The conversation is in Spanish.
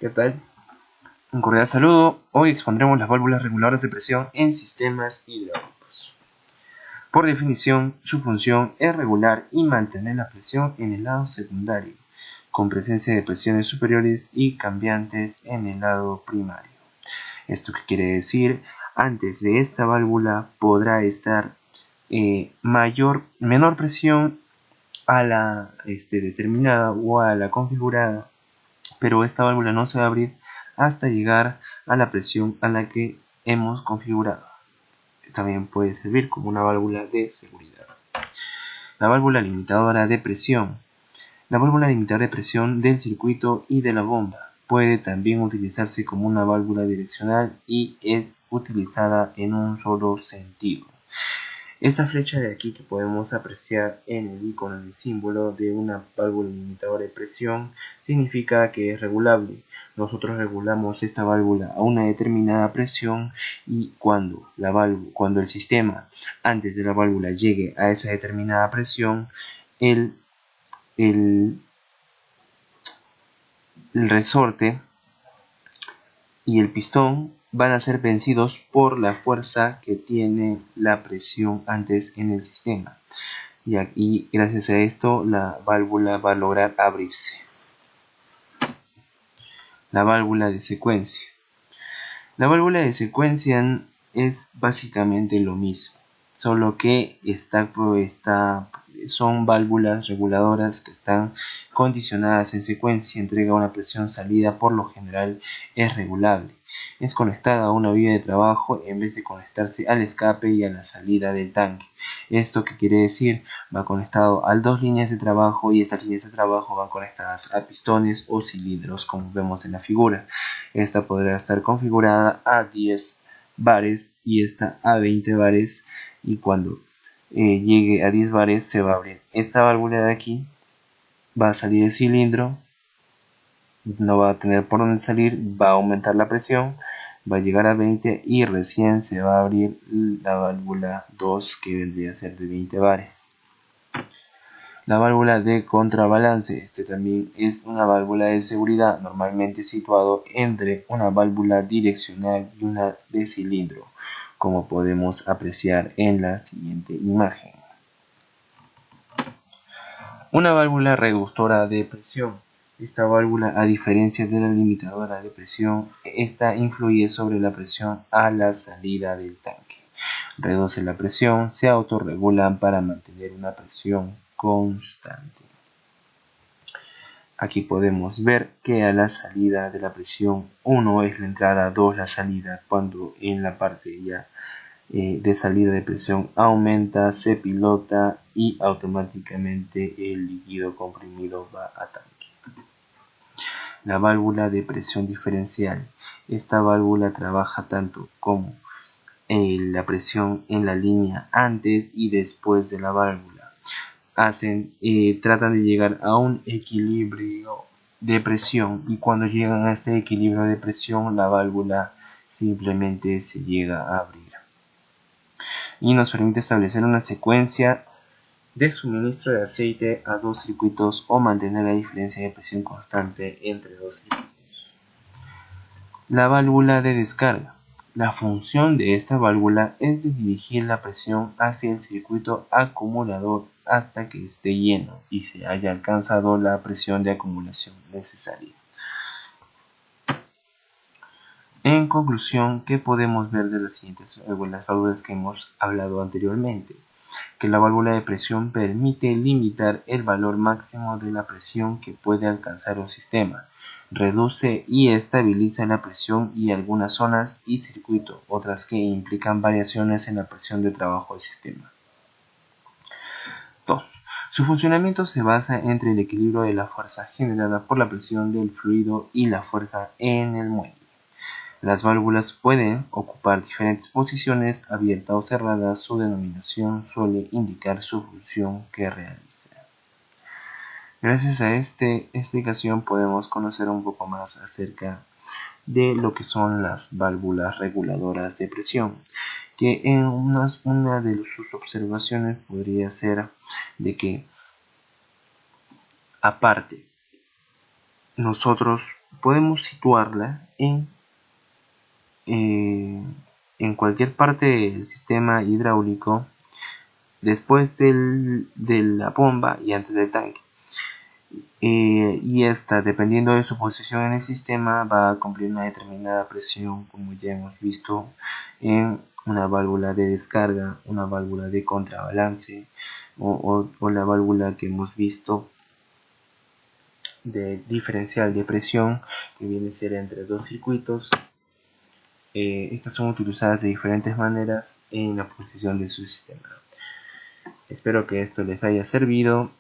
¿Qué tal? Un cordial saludo. Hoy expondremos las válvulas reguladoras de presión en sistemas hidráulicos. Por definición, su función es regular y mantener la presión en el lado secundario, con presencia de presiones superiores y cambiantes en el lado primario. ¿Esto qué quiere decir? Antes de esta válvula podrá estar menor presión a la determinada o a la configurada, pero esta válvula no se va a abrir hasta llegar a la presión a la que hemos configurado. También puede servir como una válvula de seguridad. La válvula limitadora de presión. La válvula limitadora de presión del circuito y de la bomba puede también utilizarse como una válvula direccional y es utilizada en un solo sentido. Esta flecha de aquí que podemos apreciar en el icono, en el símbolo de una válvula limitadora de presión, significa que es regulable. Nosotros regulamos esta válvula a una determinada presión y cuando el sistema antes de la válvula llegue a esa determinada presión, el, el, el resorte y el pistón van a ser vencidos por la fuerza que tiene la presión antes en el sistema. Y gracias a esto la válvula va a lograr abrirse. La válvula de secuencia. La válvula de secuencia es básicamente lo mismo, solo que son válvulas reguladoras que están condicionadas en secuencia, entrega una presión salida, por lo general es regulable. Es conectada a una vía de trabajo en vez de conectarse al escape y a la salida del tanque. ¿Esto qué quiere decir? Va conectado a dos líneas de trabajo y estas líneas de trabajo van conectadas a pistones o cilindros, como vemos en la figura. Esta podrá estar configurada a 10 bares y esta a 20 bares, y cuando llegue a 10 bares se va a abrir esta válvula de aquí, va a salir el cilindro, no va a tener por dónde salir, va a aumentar la presión, va a llegar a 20 y recién se va a abrir la válvula 2, que vendría a ser de 20 bares. La válvula de contrabalance. Este también es una válvula de seguridad, normalmente situado entre una válvula direccional y una de cilindro, como podemos apreciar en la siguiente imagen. Una válvula reductora de presión. Esta válvula, a diferencia de la limitadora de presión, esta influye sobre la presión a la salida del tanque. Reduce la presión, se autorregulan para mantener una presión constante. Aquí podemos ver que a la salida de la presión 1 es la entrada, 2 la salida, cuando en la parte ya de salida de presión aumenta, se pilota y automáticamente el líquido comprimido va a tanque. La válvula de presión diferencial. Esta válvula trabaja tanto como la presión en la línea antes y después de la válvula. Tratan de llegar a un equilibrio de presión, y cuando llegan a este equilibrio de presión la válvula simplemente se llega a abrir y nos permite establecer una secuencia de suministro de aceite a dos circuitos o mantener la diferencia de presión constante entre dos circuitos. La válvula de descarga. La función de esta válvula es de dirigir la presión hacia el circuito acumulador hasta que esté lleno y se haya alcanzado la presión de acumulación necesaria. En conclusión, ¿qué podemos ver de las siguientes válvulas que hemos hablado anteriormente? Que la válvula de presión permite limitar el valor máximo de la presión que puede alcanzar un sistema, reduce y estabiliza la presión y algunas zonas y circuito, otras que implican variaciones en la presión de trabajo del sistema. 2. Su funcionamiento se basa entre el equilibrio de la fuerza generada por la presión del fluido y la fuerza en el muelle. Las válvulas pueden ocupar diferentes posiciones, abierta o cerrada. Su denominación suele indicar su función que realiza. Gracias a esta explicación podemos conocer un poco más acerca de lo que son las válvulas reguladoras de presión, que en una de sus observaciones podría ser de que aparte nosotros podemos situarla en cualquier parte del sistema hidráulico, después de la bomba y antes del tanque. Y esta, dependiendo de su posición en el sistema, va a cumplir una determinada presión, como ya hemos visto en una válvula de descarga, una válvula de contrabalance o la válvula que hemos visto de diferencial de presión, que viene a ser entre dos circuitos. Estas son utilizadas de diferentes maneras en la posición de su sistema. Espero que esto les haya servido